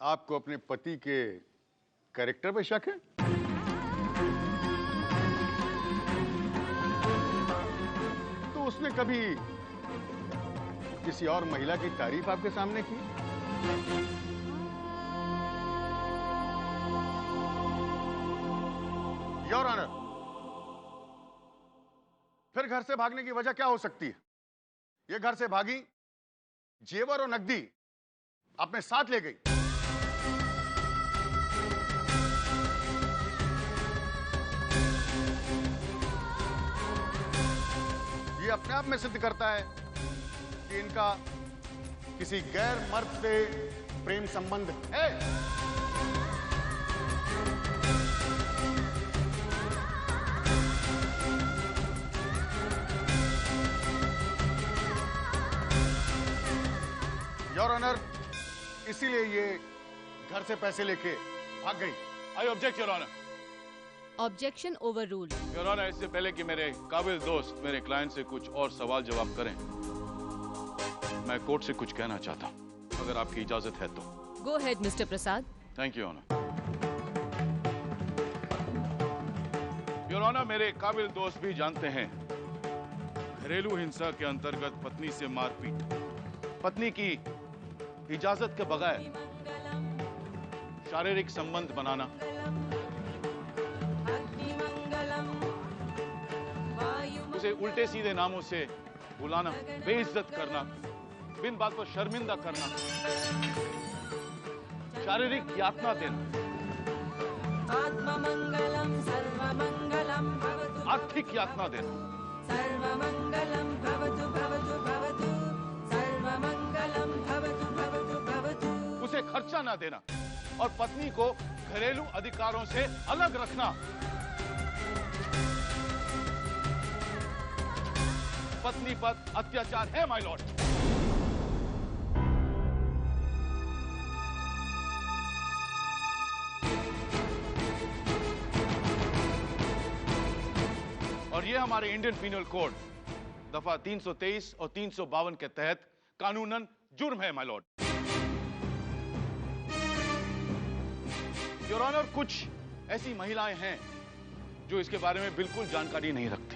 आपको अपने पति के कैरेक्टर पे शक है? तो उसने कभी किसी और महिला की तारीफ आपके सामने की? योर ऑनर, फिर घर से भागने की वजह क्या हो सकती है? ये घर से भागी, जेवर और नकदी अपने साथ ले गई। ये अपने आप में सिद्ध करता है कि इनका किसी गैर मर्द से प्रेम संबंध है। योर ऑनर, इसीलिए ये घर से पैसे लेके भाग गई। I object your honour. Objection overrule. Your honour, इससे पहले कि मेरे काबिल दोस्त मेरे क्लाइंट से कुछ और सवाल जवाब करें, मैं कोर्ट से कुछ कहना चाहता हूं, अगर आपकी इजाजत है तो। Go ahead mister Prasad. Thank you honour. Your honour, मेरे काबिल दोस्त भी जानते हैं घरेलू हिंसा के अंतर्गत पत्नी से मारपीट, पत्नी की इजाजत के बगैर शारीरिक संबंध बनाना, उसे उल्टे सीधे नामों से बुलाना, बेइज्जत करना, बिन बात पर शर्मिंदा करना, शारीरिक यातना देना, आर्थिक यातना देना, सर्वमंगलम भवतु भवतु भवतु, सर्वमंगलम भवतु भवतु भवतु, उसे खर्चा ना देना और पत्नी को घरेलू अधिकारों से अलग रखना। पत्नी पर अत्याचार है माय लॉर्ड। और यह हमारे इंडियन पीनल कोड दफा 323 और 352 के तहत कानूनन जुर्म है माय लॉर्ड। योर ऑनर, कुछ ऐसी महिलाएं हैं जो इसके बारे में बिल्कुल जानकारी नहीं रखती,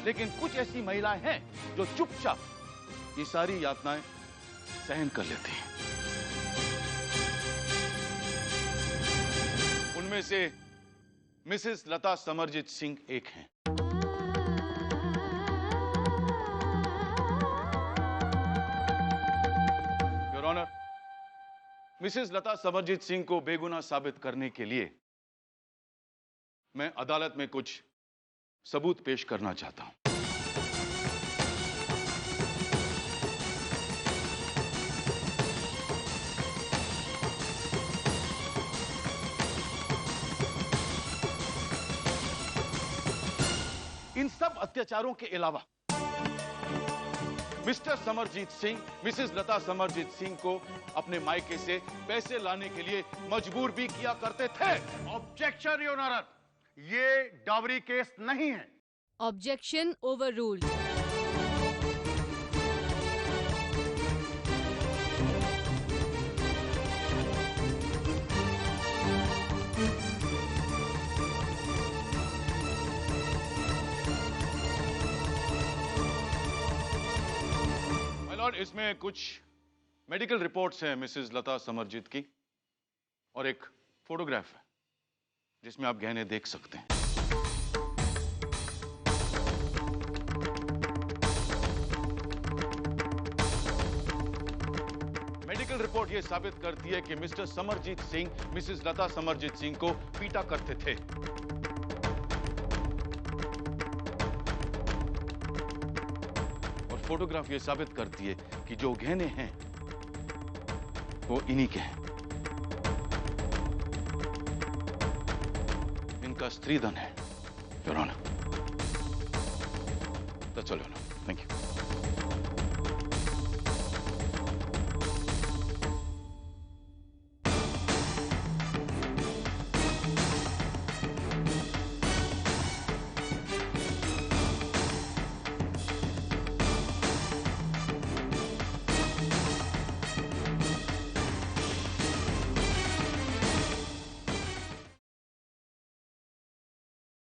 लेकिन कुछ ऐसी महिलाएं हैं जो चुपचाप ये सारी यातनाएं सहन कर लेती हैं। उनमें से मिसेस लता समरजीत सिंह एक हैं। योर ऑनर, मिसेस लता समरजीत सिंह को बेगुनाह साबित करने के लिए मैं अदालत में कुछ सबूत पेश करना चाहता हूं। इन सब अत्याचारों के अलावा मिस्टर समरजीत सिंह मिसेस लता समरजीत सिंह को अपने मायके से पैसे लाने के लिए मजबूर भी किया करते थे। ऑब्जेक्शन योर ऑनर, ये डावरी केस नहीं है। Objection over rule. इसमें कुछ मेडिकल रिपोर्ट्स हैं मिसेस लता समरजीत की और एक फोटोग्राफ है जिसमें आप गहने देख सकते हैं। मेडिकल रिपोर्ट यह साबित करती है कि मिस्टर समरजीत सिंह मिसेस लता समरजीत सिंह को पीटा करते थे। फोटोग्राफ ये साबित करती है कि जो गहने हैं वो इन्हीं के हैं। इनका स्त्रीधन है your honour. That's all your honour. Thank you.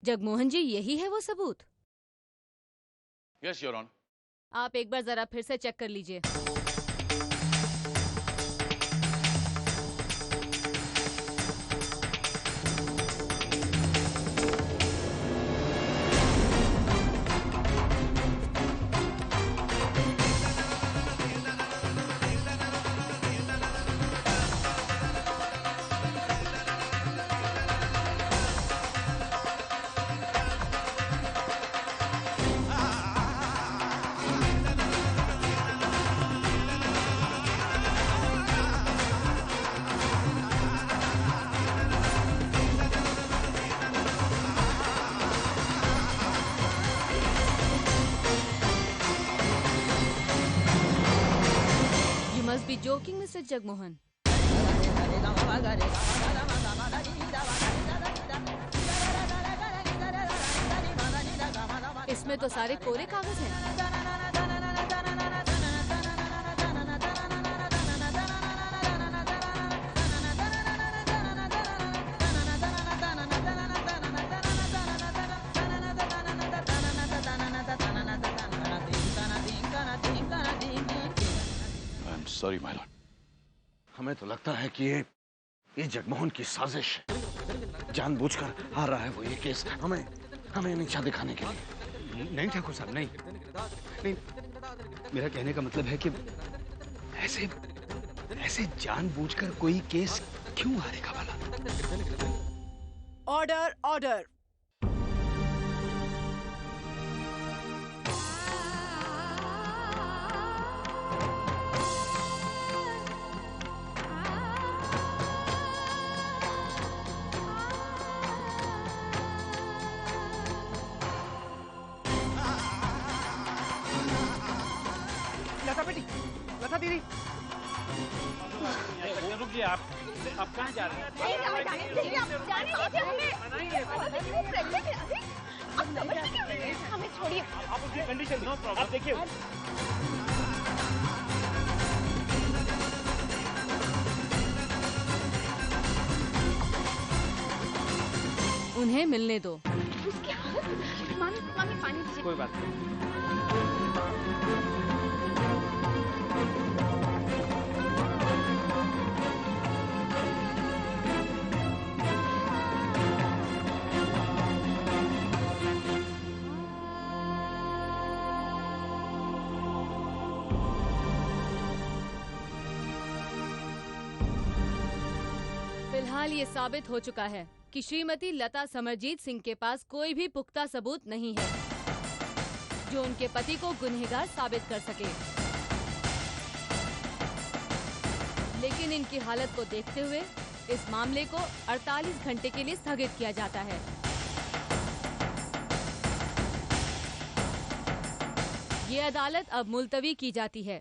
Jagmohan ji, यही है वो सबूत? Yes your honour. आप एक बार जरा फिर से चेक कर लीजिए। Be joking, Mr. Jagmohan. इसमें तो सारे कोरे कागज हैं। Sorry my Lord. हमें तो लगता है कि ये जगमोहन की साजिश है। जानबूझकर आ रहा है वो ये केस हमें नीचा दिखाने के लिए। नहीं ठाकुर साहब, नहीं। मेरा कहने का मतलब है कि ऐसे जानबूझकर कोई केस क्यों हारेगा भला? Order, order. लता दीदी, रुकिए आप कहाँ जा रहे हैं? हमें छोड़िए। आप उसकी कंडीशन नो प्रॉब्लम। आप देखिए उन्हें मिलने दो। मामी पानी दीजिए। कोई बात नहीं। फिलहाल ये साबित हो चुका है कि श्रीमती लता समरजीत सिंह के पास कोई भी पुख्ता सबूत नहीं है जो उनके पति को गुनहगार साबित कर सके। लेकिन इनकी हालत को देखते हुए इस मामले को 48 घंटे के लिए स्थगित किया जाता है। ये अदालत अब मुलतवी की जाती है।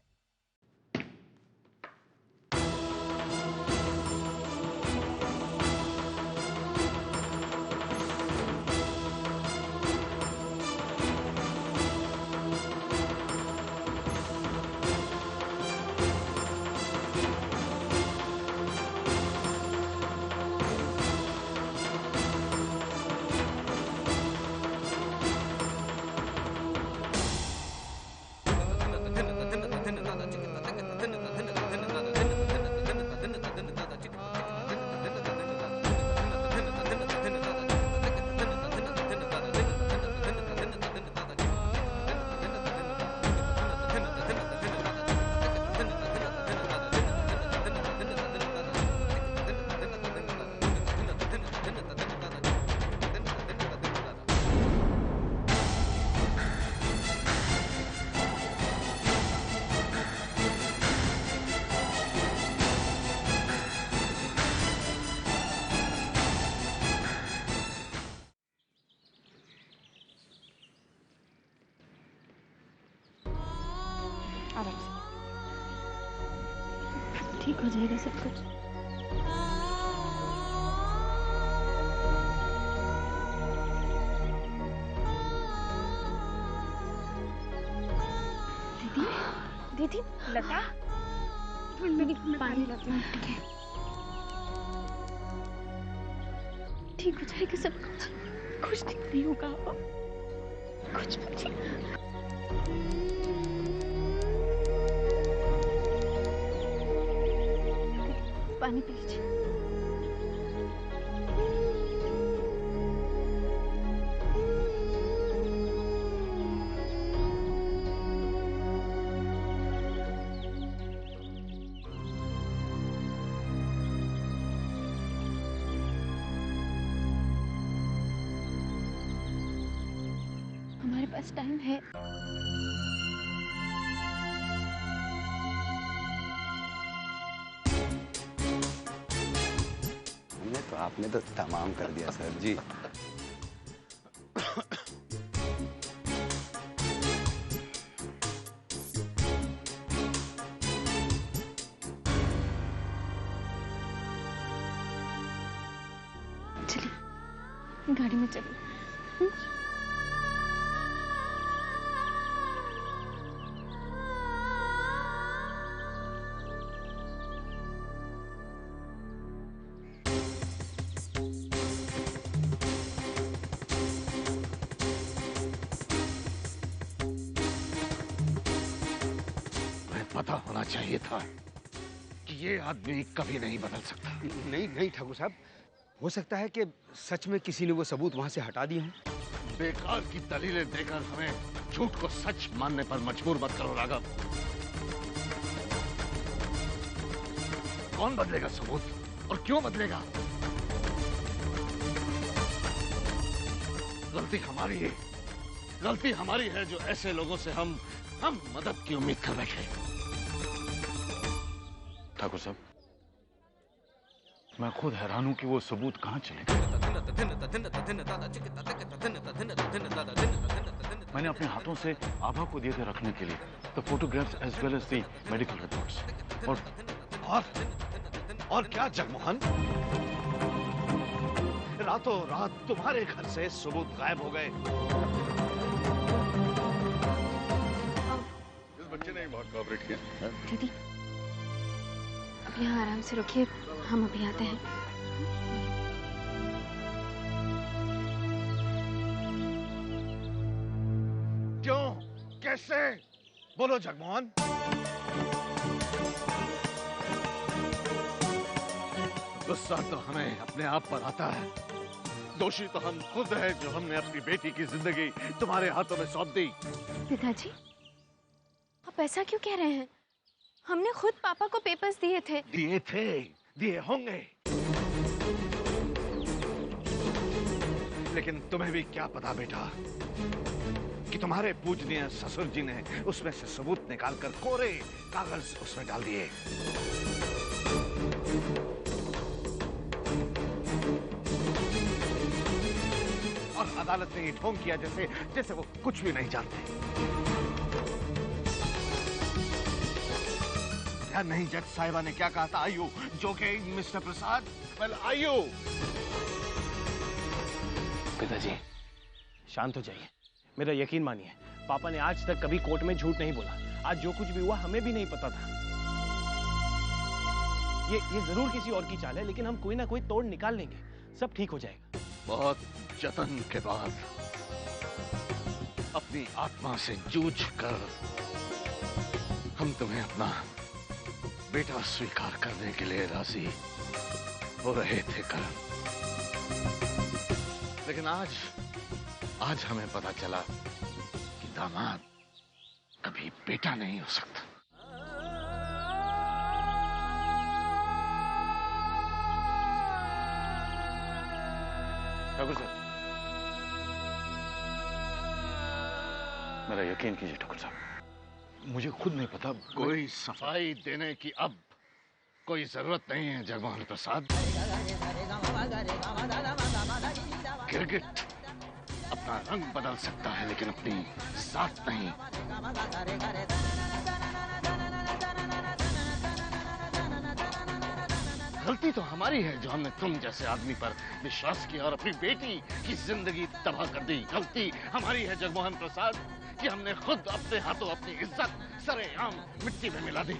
ठीक हो जाएगा सब कुछ। दीदी, लता, पानी लाती हूँ। ठीक है, ठीक हो जाएगा सब कुछ। कुछ ठीक नहीं होगा अब, कुछ भी। पानी पी लीजिए। हमारे पास टाइम है। आपने तो तमाम कर दिया सर जी। चलिए गाड़ी में चलिए। पता होना चाहिए था कि ये आदमी कभी नहीं बदल सकता। नहीं नहीं ठाकुर साहब, हो सकता है कि सच में किसी ने वो सबूत वहां से हटा दिए हों। बेकार की दलीलें देकर हमें झूठ को सच मानने पर मजबूर मत करो राघव। कौन बदलेगा सबूत और क्यों बदलेगा? गलती हमारी है, गलती हमारी है जो ऐसे लोगों से हम मदद की उम्मीद कर बैठे। ठाकुर साहब, मैं खुद हैरान हूं कि वो सबूत कहां चले गए। मैंने अपने हाथों से आभा को दिए थे रखने के लिए, the photographs as well as the medical reports. और क्या जगमोहन, रातों रात तुम्हारे घर से सबूत गायब हो गए। इस बच्चे ने बहुत कोऑपरेट किया। दीदी अब यहाँ आराम से रुकिए, हम अभी आते हैं। क्यों, कैसे? बोलो जगमोहन। गुस्सा तो हमें अपने आप पर आता है। दोषी तो हम खुद हैं जो हमने अपनी बेटी की जिंदगी तुम्हारे हाथों में सौंप दी। पिताजी, आप ऐसा क्यों कह रहे हैं? हमने खुद पापा को पेपर्स दिए थे। दिए थे, दिए होंगे, लेकिन तुम्हें भी क्या पता बेटा कि तुम्हारे पूजनीय ससुर जी ने उसमें से सबूत निकालकर कोरे कागज उसमें डाल दिए। और अदालत ने ये ढोंग किया जैसे वो कुछ भी नहीं जानते। नहीं, जज साहिबा ने क्या कहा था? आयु जोकिंग मिस्टर प्रसाद? वेल आयु। पिताजी शांत हो जाइए, मेरा यकीन मानिए, पापा ने आज तक कभी कोर्ट में झूठ नहीं बोला। आज जो कुछ भी हुआ हमें भी नहीं पता था। ये जरूर किसी और की चाल है, लेकिन हम कोई ना कोई तोड़ निकाल लेंगे, सब ठीक हो जाएगा। बहुत जतन के बाद अपनी आत्मा से जूझ कर हम तुम्हें अपना बेटा स्वीकार करने के लिए राजी हो रहे थे करण, लेकिन आज हमें पता चला कि दामाद कभी बेटा नहीं हो सकता। ठाकुर साहब, मेरा यकीन कीजिए ठाकुर साहब, मुझे खुद नहीं पता। कोई सफाई देने की अब कोई जरूरत नहीं है जगमोहन प्रसाद। गिरगिट अपना रंग बदल सकता है लेकिन अपनी जात नहीं। गलती तो हमारी है जो हमने तुम जैसे आदमी पर विश्वास किया और अपनी बेटी की जिंदगी तबाह कर दी। गलती हमारी है जगमोहन प्रसाद कि हमने खुद अपने हाथों अपनी इज्जत सरेआम मिट्टी में मिला दी।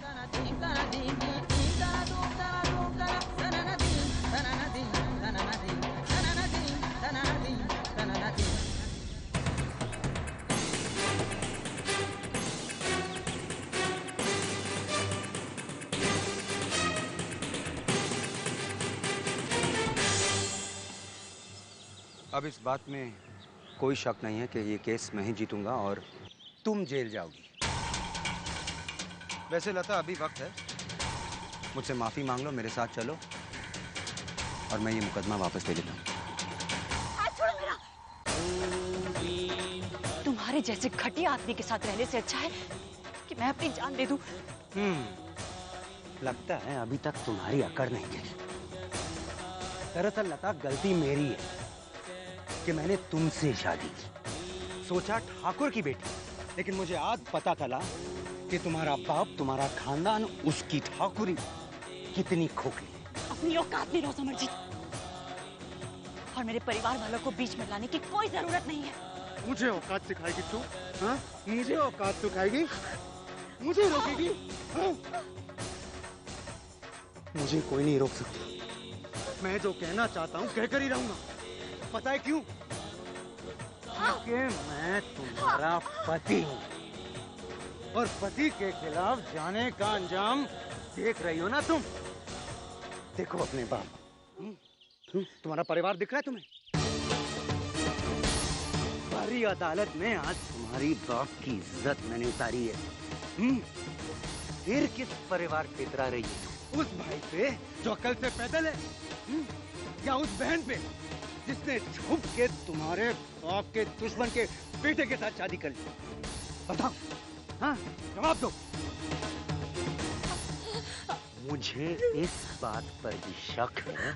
अब इस बात में कोई शक नहीं है कि ये केस मैं ही जीतूंगा और तुम जेल जाओगी। वैसे लता अभी वक्त है, मुझसे माफी मांग लो, मेरे साथ चलो और मैं ये मुकदमा वापस ले लेता हूँ। तुम्हारे जैसे घटिया आदमी के साथ रहने से अच्छा है कि मैं अपनी जान दे दूं। लगता है अभी तक तुम्हारी अकड़ नहीं गिरी। दरअसल लता गलती मेरी है कि मैंने तुमसे शादी की। सोचा ठाकुर की बेटी, लेकिन मुझे आज पता चला कि तुम्हारा बाप, तुम्हारा खानदान, उसकी ठाकुरी कितनी खोखली है। अपनी औकात में रहो समरजीत, और मेरे परिवार वालों को बीच में लाने की कोई जरूरत नहीं है। मुझे औकात सिखाएगी तू? हाँ? मुझे औकात सिखाएगी? मुझे रोकेगी? हाँ? मुझे कोई नहीं रोक सकता। मैं जो कहना चाहता हूँ कहकर ही रहूंगा। पता है क्यों? क्योंकि मैं तुम्हारा पति हूँ और पति के खिलाफ जाने का अंजाम देख रही हो ना तुम। देखो अपने बाप, तुम्हारा परिवार दिख रहा है तुम्हें? सारी अदालत में आज तुम्हारी बाप की इज्जत मैंने उतारी है। फिर किस परिवार पे इतरा रही है? उस भाई पे जो अकल से पैदल है, या उस बहन पे जिसने छुप के तुम्हारे बाप के दुश्मन के बेटे के साथ शादी कर ली? बताओ, हाँ जवाब दो। मुझे इस बात पर भी शक है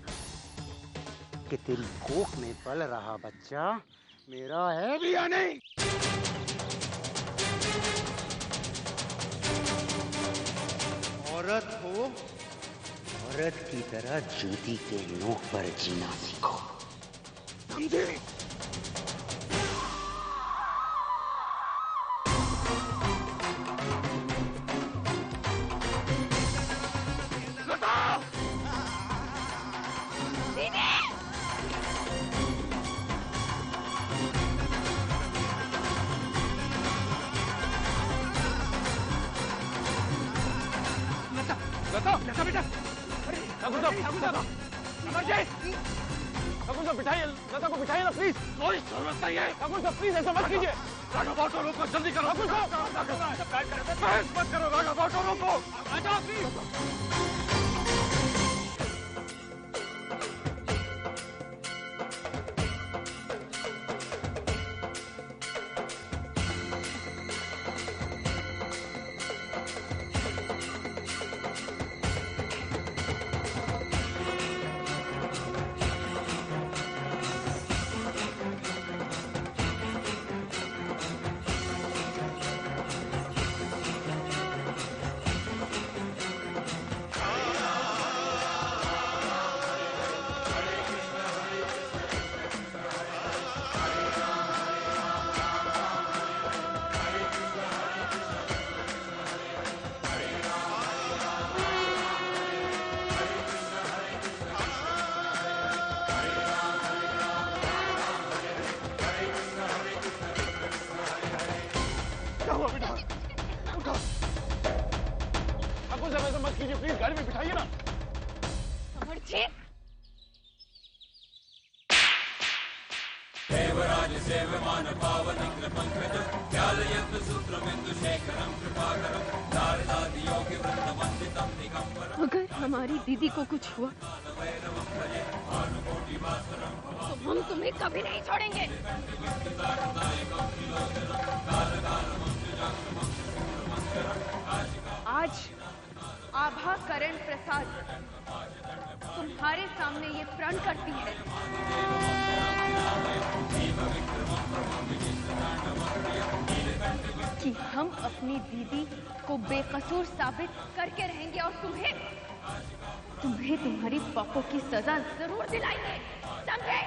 कि तेरी कोख में पल रहा बच्चा मेरा है भी या नहीं। औरत हो, औरत की तरह जूती के नोक पर जीना सीखो, समझे? बिठाइए लता को, बिठाइए ना प्लीज। कोई जरूरत नहीं है ठाकुर साहब, प्लीज ऐसा मत कीजिए। राघव ऑटो रोको, जल्दी करो ठाकुर साहब। मत करो राघव, ऑटो रोको, आ जाओ प्लीज। मत कीजिए प्लीज, गाड़ी में बिठाइए ना। समरजीत, देवराज सेवमान पावन कृपंकज ज्ञालयंत सूत्रबिंदु शेखरम कृपाकरम नारदादि योगी वृंद वंदितम दिगंबरम। अगर हमारी दीदी को कुछ हुआ तो हम तुम्हें कभी नहीं छोड़ेंगे। आज आभा करण प्रसाद तुम्हारे सामने ये प्रण करती है कि हम अपनी दीदी को बेकसूर साबित करके रहेंगे और तुम्हें तुम्हारी पापों की सजा जरूर दिलाएंगे, समझे?